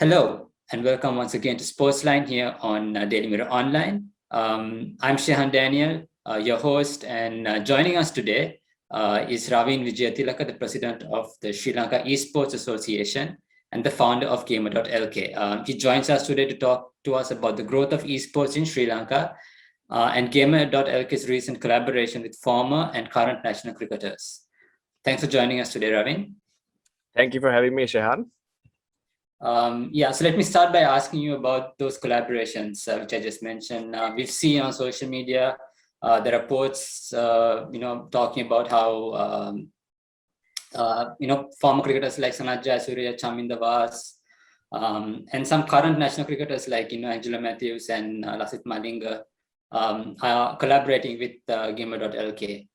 Hello, and welcome once again to Sportsline here on Daily Mirror Online. I'm Shehan Daniel, your host, and joining us today is Raveen Wijayatilake, the president of the Sri Lanka eSports Association and the founder of Gamer.lk. He joins us today to talk to us about the growth of esports in Sri Lanka and Gamer.lk's recent collaboration with former and current national cricketers. Thanks for joining us today, Raveen. Thank you for having me, Shehan. So let me start by asking you about those collaborations, which I just mentioned. We've seen on social media the reports, talking about how, former cricketers like Sanat Jayasuriya, Chaminda Vas, and some current national cricketers like, Angela Matthews and Lasith Malinga are collaborating with Gamer.lk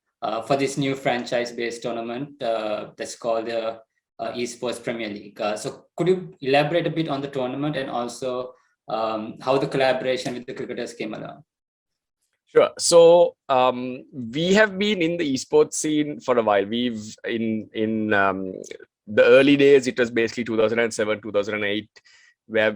for this new franchise-based tournament that's called the eSports Premier League. So could you elaborate a bit on the tournament and also how the collaboration with the cricketers came along? Sure. So we have been in the esports scene for a while. We've in the early days, it was basically 2007, 2008, where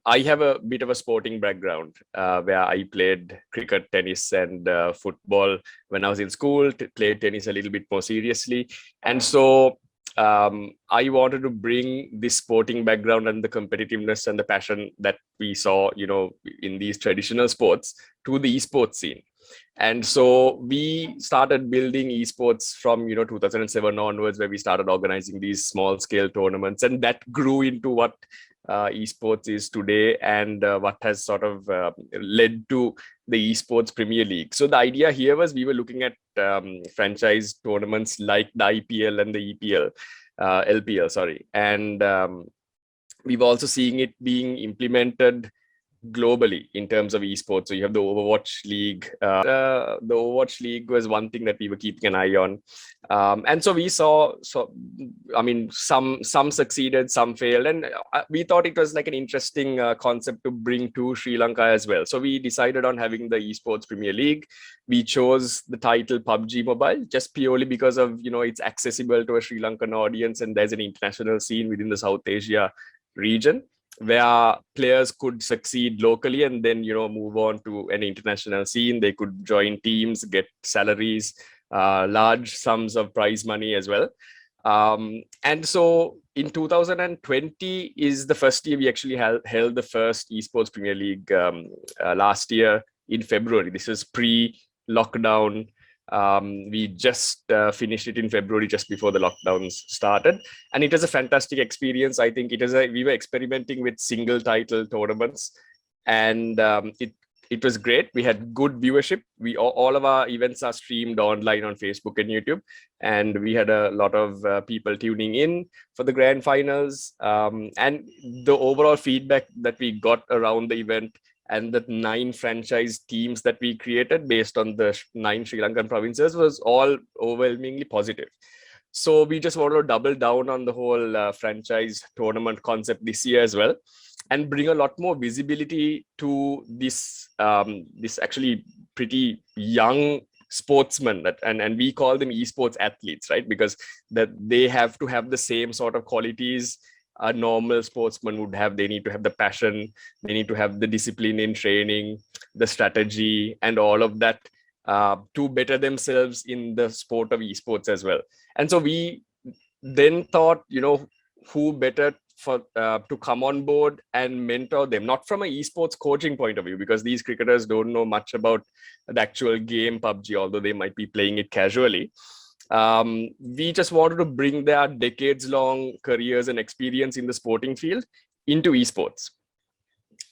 I have a bit of a sporting background where I played cricket, tennis, and football when I was in school. Played tennis a little bit more seriously, and so I wanted to bring this sporting background and the competitiveness and the passion that we saw, in these traditional sports to the esports scene. And so we started building esports from 2007 onwards, where we started organizing these small-scale tournaments, and that grew into what esports is today, and what has sort of led to the esports Premier League. So the idea here was we were looking at franchise tournaments like the IPL and the LPL, sorry, and we've also seeing it being implemented globally in terms of esports. So you have the Overwatch League. The Overwatch League was one thing that we were keeping an eye on, and so we saw. Some succeeded, some failed, and we thought it was like an interesting concept to bring to Sri Lanka as well. So we decided on having the esports Premier League. We chose the title PUBG Mobile just purely because of it's accessible to a Sri Lankan audience, and there's an international scene within the South Asia region where players could succeed locally and then move on to an international scene. They could join teams, get salaries, large sums of prize money as well. And so in 2020 is the first year we actually held the first esports Premier League last year in February. This is pre-lockdown. We just finished it in February, just before the lockdowns started, and it was a fantastic experience. I think we were experimenting with single title tournaments, and it was great. We had good viewership. All of our events are streamed online on Facebook and YouTube, and we had a lot of people tuning in for the grand finals. And the overall feedback that we got around the event and the 9 franchise teams that we created based on the 9 Sri Lankan provinces was all overwhelmingly positive. So we just want to double down on the whole franchise tournament concept this year as well, and bring a lot more visibility to this actually pretty young sportsmen, and we call them esports athletes, right? Because that they have to have the same sort of qualities a normal sportsman would have. They need to have the passion, they need to have the discipline in training, the strategy, and all of that to better themselves in the sport of esports as well. And so we then thought, who better to come on board and mentor them, not from an esports coaching point of view, because these cricketers don't know much about the actual game PUBG, although they might be playing it casually. We just wanted to bring their decades-long careers and experience in the sporting field into esports.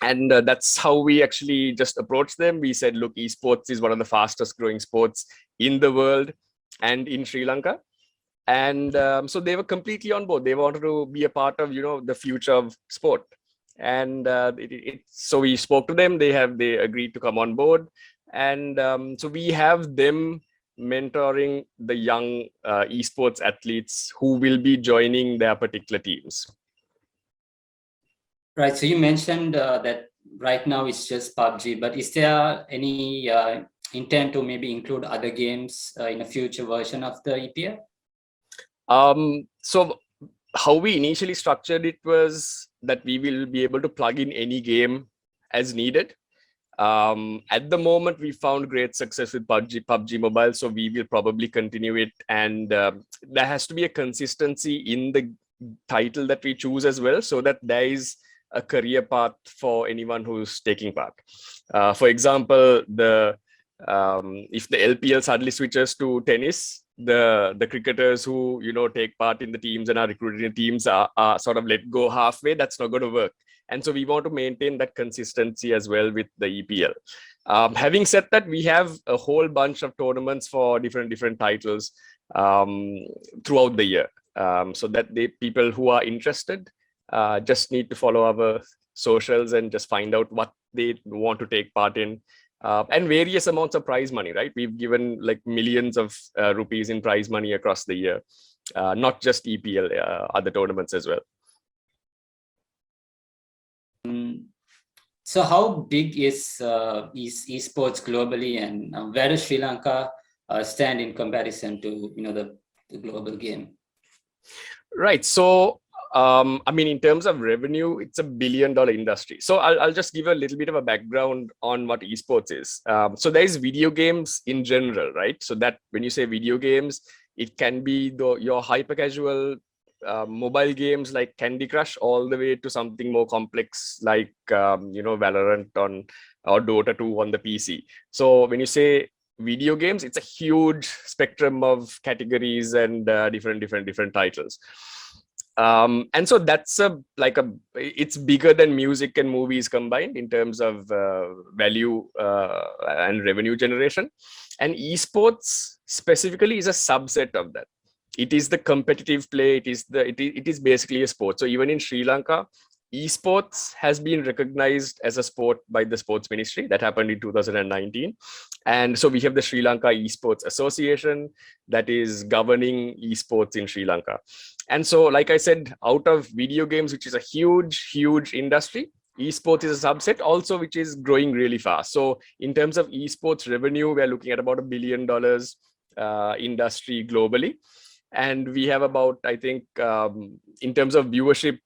And that's how we actually just approached them. We said, look, esports is one of the fastest growing sports in the world and in Sri Lanka. And so they were completely on board. They wanted to be a part of, the future of sport. And so we spoke to them. They agreed to come on board. And so we have them mentoring the young esports athletes who will be joining their particular teams. Right. So you mentioned that right now it's just PUBG, but is there any intent to maybe include other games in a future version of the EPL? So how we initially structured it was that we will be able to plug in any game as needed. At the moment, we found great success with PUBG Mobile, so we will probably continue it. And there has to be a consistency in the title that we choose as well, so that there is a career path for anyone who's taking part. For example, if the LPL suddenly switches to tennis, the cricketers who take part in the teams and are recruited in teams are sort of let go halfway. That's not going to work. And so we want to maintain that consistency as well with the EPL. Having said that, we have a whole bunch of tournaments for different titles throughout the year. So that people who are interested just need to follow our socials and just find out what they want to take part in. And various amounts of prize money, right? We've given like millions of rupees in prize money across the year, not just EPL, other tournaments as well. So how big is esports globally, and where does Sri Lanka stand in comparison to the global game? Right. So I mean, in terms of revenue, it's $1 billion industry. So I'll just give a little bit of a background on what esports is. So there is video games in general, right? So that when you say video games, it can be your hyper casual mobile games like Candy Crush, all the way to something more complex like Valorant or Dota 2 on the PC. So when you say video games, it's a huge spectrum of categories and different titles. And so that's it's bigger than music and movies combined in terms of value and revenue generation. And esports specifically is a subset of that. It is the competitive play. It is basically a sport. So even in Sri Lanka, esports has been recognized as a sport by the sports ministry. That happened in 2019. And so we have the Sri Lanka Esports Association that is governing esports in Sri Lanka. And so, like I said, out of video games, which is a huge industry, esports is a subset also, which is growing really fast. So in terms of esports revenue, we're looking at about $1 billion industry globally. And we have about, I think, in terms of viewership,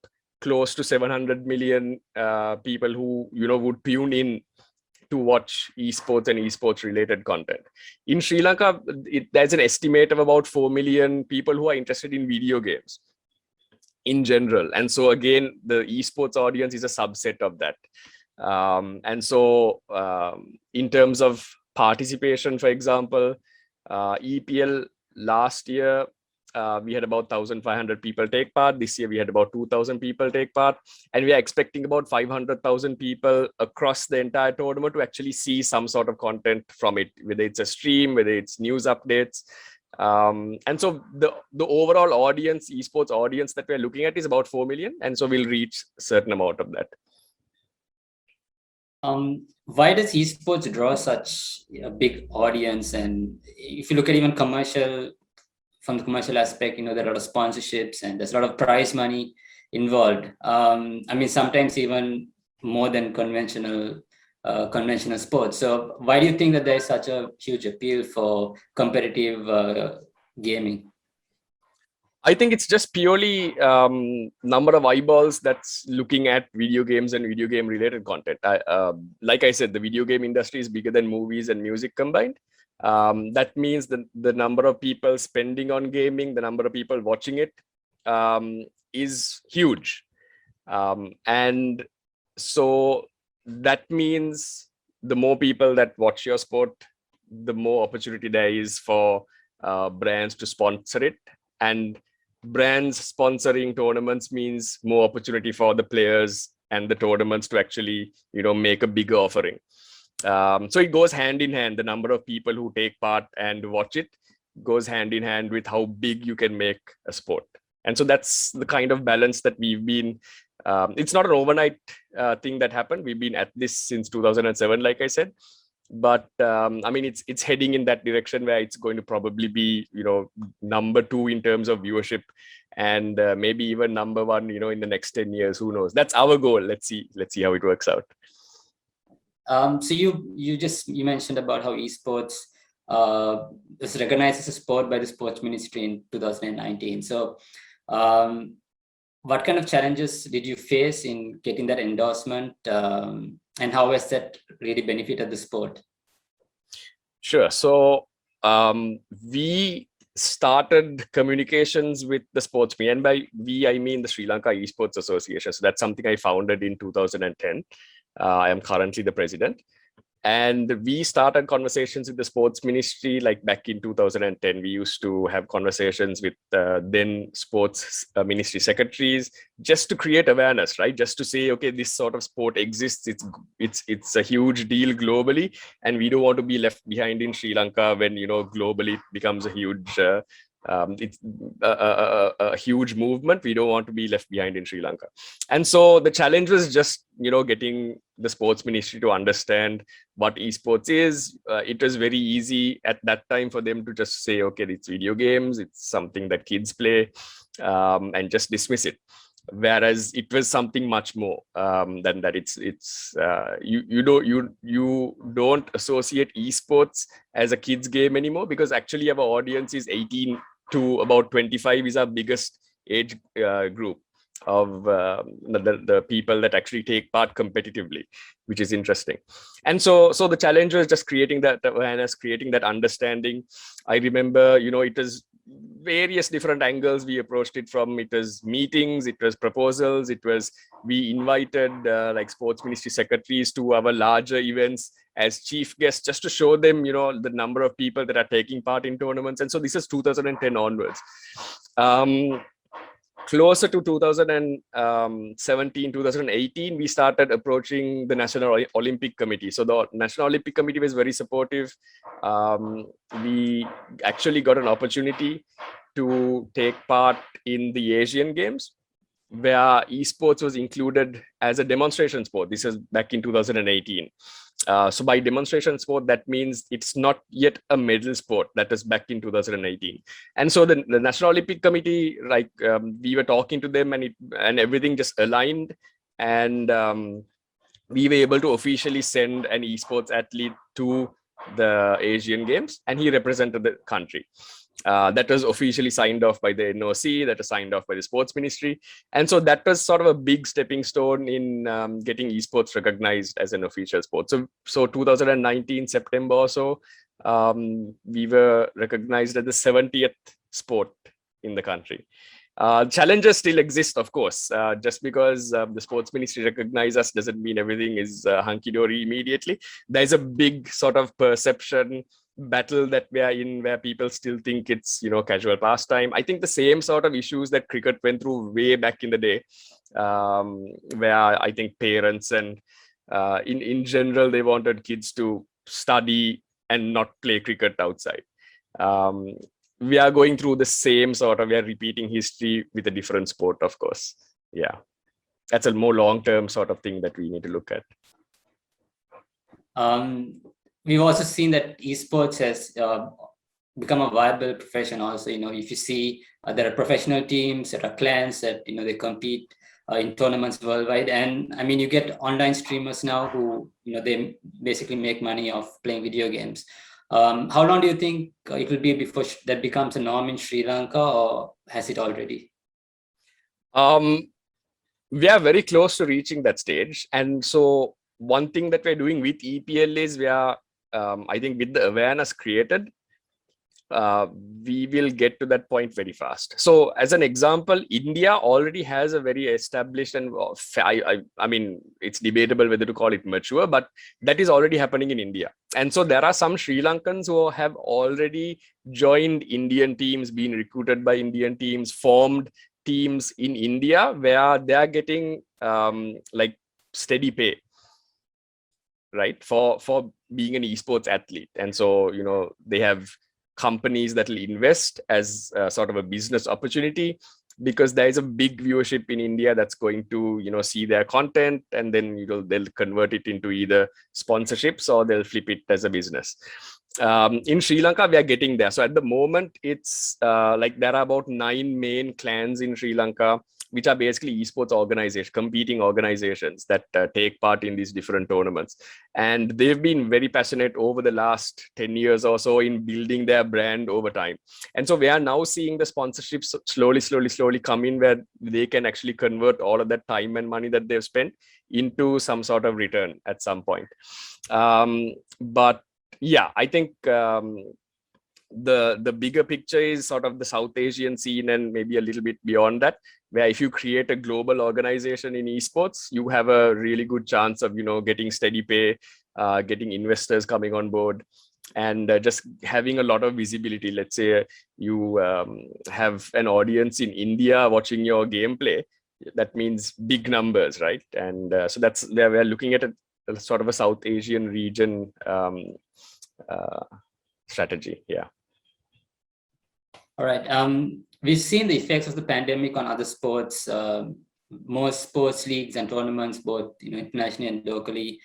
close to 700 million people who would tune in to watch esports and esports related content. In Sri Lanka, there's an estimate of about 4 million people who are interested in video games in general. And so again, the esports audience is a subset of that. And so in terms of participation, for example, EPL last year, we had about 1,500 people take part. This year, we had about 2,000 people take part. And we are expecting about 500,000 people across the entire tournament to actually see some sort of content from it, whether it's a stream, whether it's news updates. And so the overall audience, esports audience that we're looking at is about 4 million. And so we'll reach a certain amount of that. Why does esports draw such a big audience? And if you look at even from the commercial aspect, there are a lot of sponsorships and there's a lot of prize money involved. I mean, sometimes even more than conventional sports. So why do you think that there's such a huge appeal for competitive gaming? I think it's just purely number of eyeballs that's looking at video games and video game related content. Like I said, the video game industry is bigger than movies and music combined. That means the number of people spending on gaming, the number of people watching it is huge. And so that means the more people that watch your sport, the more opportunity there is for brands to sponsor it. And brands sponsoring tournaments means more opportunity for the players and the tournaments to actually, make a bigger offering. So it goes hand in hand. The number of people who take part and watch it goes hand in hand with how big you can make a sport. And so that's the kind of balance that we've been. It's not an overnight thing that happened. We've been at this since 2007, like I said. But I mean, it's heading in that direction where it's going to probably be, number 2 in terms of viewership, and maybe even number 1, in the next 10 years. Who knows? That's our goal. Let's see how it works out. So you mentioned about how esports was recognized as a sport by the sports ministry in 2019. So what kind of challenges did you face in getting that endorsement, and how has that really benefited the sport? Sure. So we started communications with the sports me, and by we I mean the Sri Lanka eSports Association. So that's something I founded in 2010. I am currently the president. And we started conversations with the sports ministry like back in 2010. We used to have conversations with then sports ministry secretaries just to create awareness, right? Just to say, okay, this sort of sport exists. It's a huge deal globally, and we don't want to be left behind in Sri Lanka when globally it becomes a huge it's a huge movement. We don't want to be left behind in Sri Lanka. And so the challenge was just, getting the sports ministry to understand what esports is. It was very easy at that time for them to just say, okay, it's video games, it's something that kids play, and just dismiss it. Whereas it was something much more than that. You don't associate esports as a kids game anymore, because actually our audience is 18 to about 25 is our biggest age group of the people that actually take part competitively, which is interesting. And so the challenge was just creating that awareness, creating that understanding. I remember, it was various different angles we approached it from. It was meetings, it was proposals, we invited like sports ministry secretaries to our larger events as chief guests, just to show them, the number of people that are taking part in tournaments. And so this is 2010 onwards. Closer to 2017, 2018, we started approaching the National Olympic Committee. So the National Olympic Committee was very supportive. We actually got an opportunity to take part in the Asian Games, where esports was included as a demonstration sport. This is back in 2018. So by demonstration sport, that means it's not yet a medal sport. That was back in 2018. And so the National Olympic Committee, like we were talking to them, and everything just aligned. And we were able to officially send an esports athlete to the Asian Games, and he represented the country. That was officially signed off by the NOC, that was signed off by the sports ministry. And so that was sort of a big stepping stone in getting esports recognized as an official sport. So 2019, September or so, we were recognized as the 70th sport in the country. Challenges still exist, of course. Just because the sports ministry recognize us doesn't mean everything is hunky-dory immediately. There's a big sort of perception battle that we are in, where people still think it's casual pastime. I think the same sort of issues that cricket went through way back in the day, where I think parents and in general, they wanted kids to study and not play cricket outside. We are going through the same we are repeating history with a different sport, of course. Yeah, that's a more long-term sort of thing that we need to look at. We've also seen that esports has become a viable profession also. If you see, there are professional teams, there are clans that, they compete in tournaments worldwide. And I mean, you get online streamers now who, they basically make money off playing video games. How long do you think it will be before that becomes a norm in Sri Lanka, or has it already? We are very close to reaching that stage. And so one thing that we're doing with EPL is I think with the awareness created, we will get to that point very fast. So as an example, India already has a very established, and I mean, it's debatable whether to call it mature, but that is already happening in India. And so there are some Sri Lankans who have already joined Indian teams, been recruited by Indian teams, formed teams in India, where they are getting like steady pay, right, for being an esports athlete. And so they have companies that will invest as sort of a business opportunity, because there is a big viewership in India that's going to see their content, and then they'll convert it into either sponsorships or they'll flip it as a business. In Sri Lanka, we are getting there. So at the moment, it's like there are about 9 main clans in Sri Lanka, which are basically esports organizations, competing organizations that take part in these different tournaments. And they've been very passionate over the last 10 years or so in building their brand over time. And so we are now seeing the sponsorships slowly come in, where they can actually convert all of that time and money that they've spent into some sort of return at some point. But yeah, I think the bigger picture is sort of the South Asian scene and maybe a little bit beyond that, where if you create a global organization in esports, you have a really good chance of, getting steady pay, getting investors coming on board, and just having a lot of visibility. Let's say you have an audience in India watching your gameplay. That means big numbers, right? And so that's where we're looking at a sort of a South Asian region strategy. Yeah. All right. We've seen the effects of the pandemic on other sports. Most sports leagues and tournaments, both internationally and locally,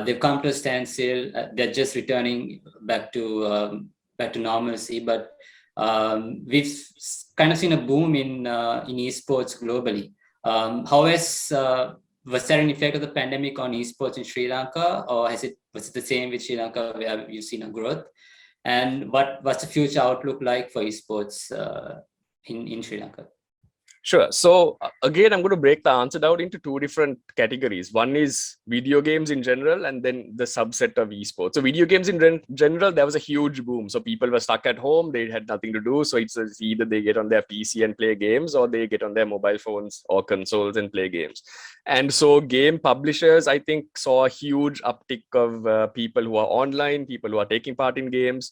they've come to a standstill. They're just returning back to normalcy. But we've kind of seen a boom in esports globally. Was there an effect of the pandemic on esports in Sri Lanka, or was it the same with Sri Lanka, where you've seen a growth? And what's the future outlook like for esports in Sri Lanka? Sure. So again, I'm going to break the answer down into 2 different categories. One is video games in general, and then the subset of esports. So video games in general, there was a huge boom. So people were stuck at home. They had nothing to do. So it's either they get on their PC and play games, or they get on their mobile phones or consoles and play games. And so game publishers, I think, saw a huge uptick of people who are online, people who are taking part in games.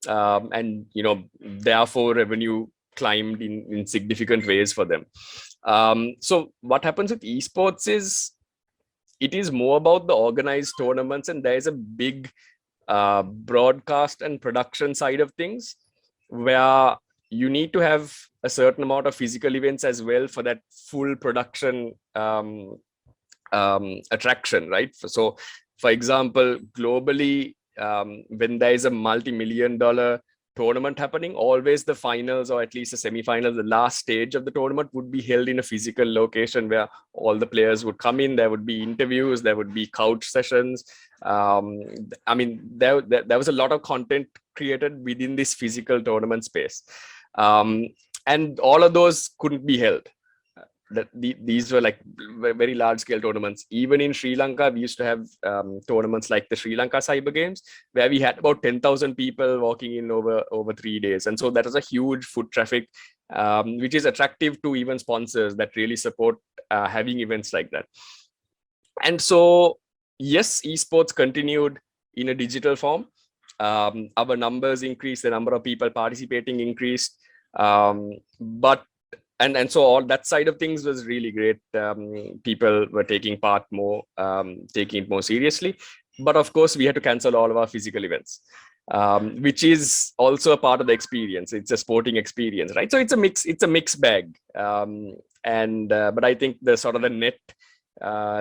And, therefore revenue climbed in significant ways for them. So what happens with esports is it is more about the organized tournaments, and there is a big broadcast and production side of things, where you need to have a certain amount of physical events as well for that full production attraction, right? So for example, globally, when there is a multi-million-dollar tournament happening, always the finals, or at least the semi-finals, the last stage of the tournament, would be held in a physical location where all the players would come in. There would be interviews, there would be couch sessions. I mean, there was a lot of content created within this physical tournament space, and all of those couldn't be held. These were like very large scale tournaments. Even in Sri Lanka, we used to have tournaments like the Sri Lanka Cyber Games, where we had about 10,000 people walking in over 3 days. And so that was a huge foot traffic, which is attractive to even sponsors that really support having events like that. And so, yes, esports continued in a digital form. Our numbers increased, the number of people participating increased, but and so all that side of things was really great. People were taking part more, taking it more seriously. But of course, we had to cancel all of our physical events, which is also a part of the experience. It's a sporting experience, right? So it's a mixed bag. But I think the sort of the net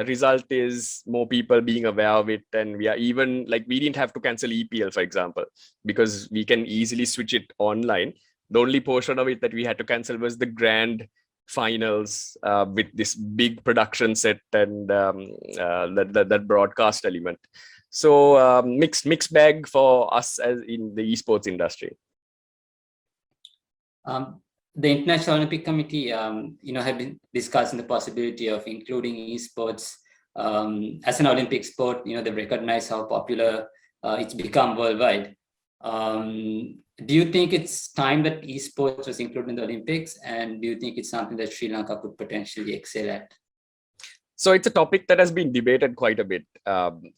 result is more people being aware of it. And we are even like, we didn't have to cancel EPL, for example, because we can easily switch it online. The only portion of it that we had to cancel was the grand finals with this big production set and that broadcast element. So mixed bag for us as in the esports industry. The International Olympic Committee, have been discussing the possibility of including esports as an Olympic sport. They recognize how popular it's become worldwide. Do you think it's time that esports was included in the Olympics? And do you think it's something that Sri Lanka could potentially excel at? So it's a topic that has been debated quite a bit.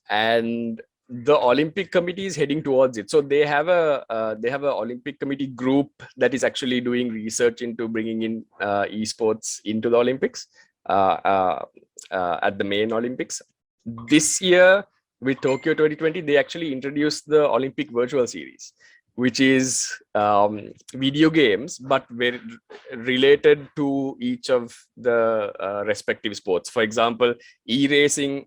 And the Olympic Committee is heading towards it. So they have a Olympic Committee group that is actually doing research into bringing in esports into the Olympics at the main Olympics. This year with Tokyo 2020, they actually introduced the Olympic Virtual Series, which is video games, but very related to each of the respective sports. For example, e-racing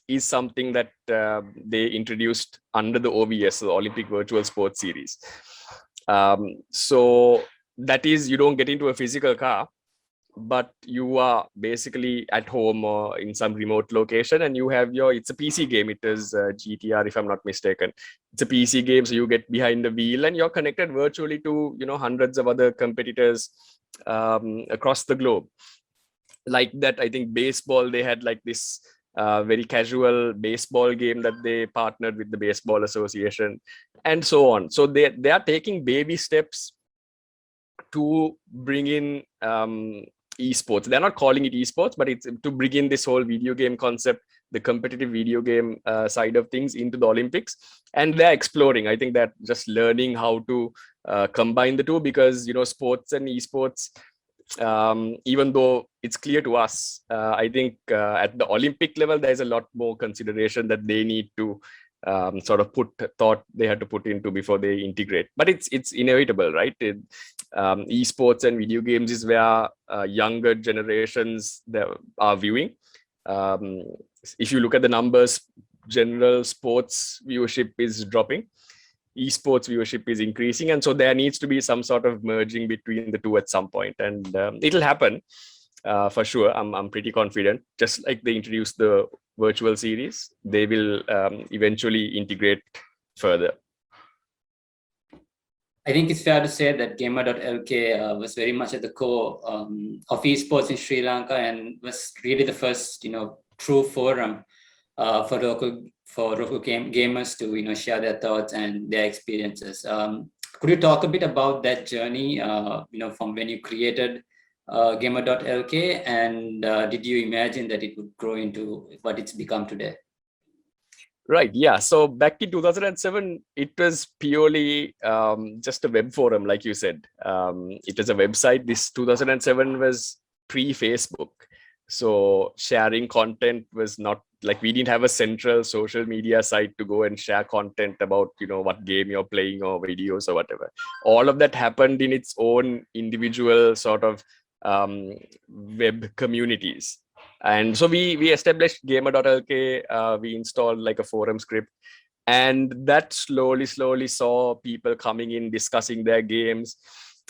is something that they introduced under the OVS, the Olympic Virtual Sports Series. So that is, you don't get into a physical car, but you are basically at home or in some remote location, and you have it's a PC game. It is GTR, if I'm not mistaken. It's a PC game, so you get behind the wheel and you're connected virtually to hundreds of other competitors across the globe. Like that, I think baseball, they had like this very casual baseball game that they partnered with the Baseball Association, and so on. So they are taking baby steps to bring in esports. They're not calling it esports, but it's to bring in this whole video game concept, the competitive video game side of things into the Olympics. And they're exploring. I think they're just learning how to combine the two, because sports and esports, even though it's clear to us, I think at the Olympic level, there's a lot more consideration that they need to sort of they had to put into before they integrate. But it's inevitable, right? Esports and video games is where younger generations are viewing. If you look at the numbers, general sports viewership is dropping, esports viewership is increasing, and so there needs to be some sort of merging between the two at some point, and it'll happen for sure. I'm pretty confident. Just like they introduced the virtual series, they will eventually integrate further. I think it's fair to say that Gamer.lk was very much at the core of esports in Sri Lanka, and was really the first, true forum for local gamers to share their thoughts and their experiences. Could you talk a bit about that journey? From when you created Gamer.lk, and did you imagine that it would grow into what it's become today? Right. Yeah. So back in 2007, it was purely just a web forum, like you said. It was a website. This 2007 was pre-Facebook. So sharing content was not like, we didn't have a central social media site to go and share content about, what game you're playing or videos or whatever. All of that happened in its own individual sort of web communities. And so we established Gamer.lk. We installed like a forum script, and that slowly saw people coming in, discussing their games.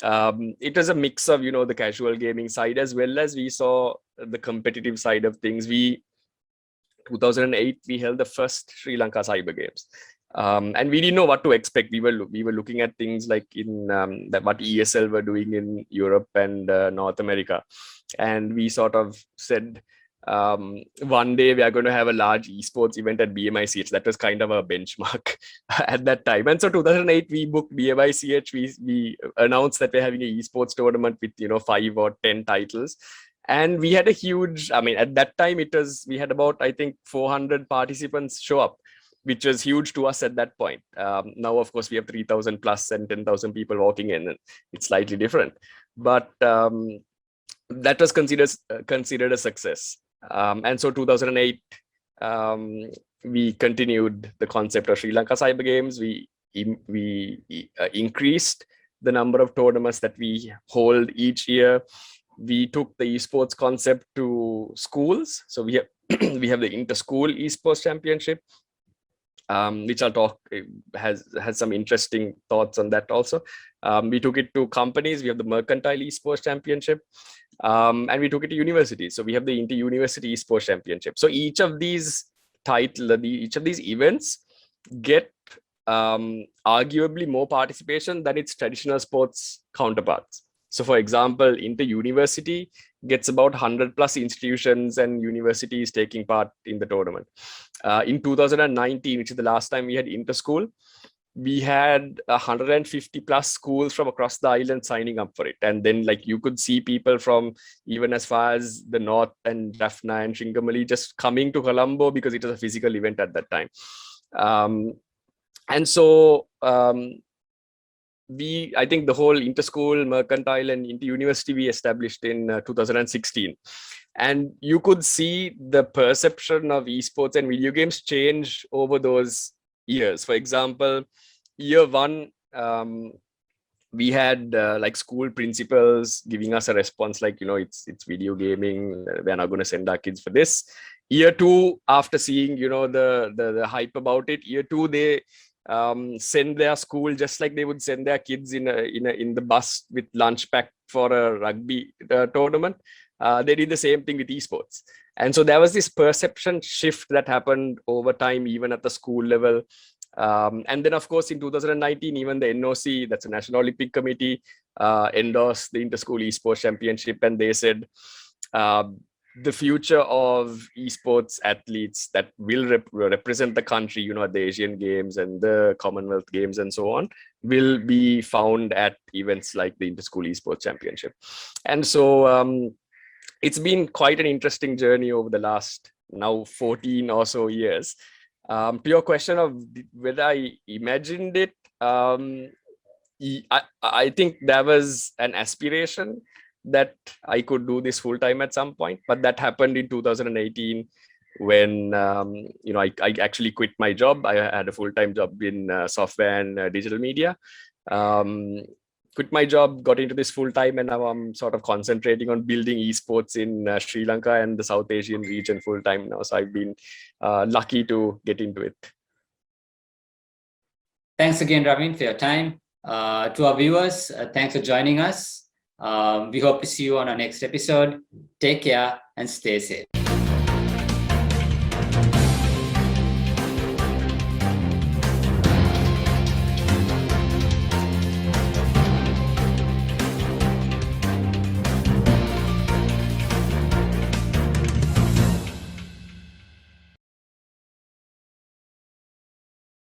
It was a mix of, the casual gaming side, as well as we saw the competitive side of things. 2008, we held the first Sri Lanka Cyber Games. And we didn't know what to expect. We were looking at things like in what ESL were doing in Europe and North America. And we sort of said, one day we are going to have a large esports event at BMICH. That was kind of a benchmark at that time. And so 2008, we booked BMICH. We announced that we're having an esports tournament with 5 or 10 titles. And we had a huge, at that time we had about, I think, 400 participants show up, which was huge to us at that point. Now, of course, we have 3,000 plus and 10,000 people walking in, and it's slightly different. But that was considered a success. And so 2008, we continued the concept of Sri Lanka Cyber Games. We increased the number of tournaments that we hold each year. We took the esports concept to schools. So we have the inter-school esports championship, which I'll talk, has some interesting thoughts on that also. We took it to companies. We have the Mercantile Esports Championship, and we took it to universities. So we have the Inter-University Esports Championship. So each of these each of these events get arguably more participation than its traditional sports counterparts. So for example, Inter-University gets about 100 plus institutions and universities taking part in the tournament. In 2019, which is the last time we had inter-school, we had 150 plus schools from across the island signing up for it. And then you could see people from even as far as the north and Jaffna and Shingamali just coming to Colombo because it was a physical event at that time. And so I think the whole inter-school, Mercantile and inter-university we established in 2016. And you could see the perception of esports and video games change over those years. For example, year one, we had like school principals giving us a response like, it's video gaming. We're not going to send our kids for this. Year two, after seeing, the hype about it, year two, they send their school just like they would send their kids in the bus with lunch pack for a rugby tournament. They did the same thing with esports. And so there was this perception shift that happened over time, even at the school level. And then, of course, in 2019, even the NOC, that's the National Olympic Committee, endorsed the Inter-School Esports Championship. And they said the future of esports athletes that will represent the country, at the Asian Games and the Commonwealth Games and so on, will be found at events like the Inter-School Esports Championship. And so it's been quite an interesting journey over the last now 14 or so years. To your question of whether I imagined it, I think there was an aspiration that I could do this full time at some point, but that happened in 2018 when I actually quit my job. I had a full-time job in software and digital media. Quit my job, got into this full-time, and now I'm sort of concentrating on building esports in Sri Lanka and the South Asian region full-time now. So I've been lucky to get into it. Thanks again, Raveen, for your time. To our viewers, thanks for joining us. We hope to see you on our next episode. Take care and stay safe.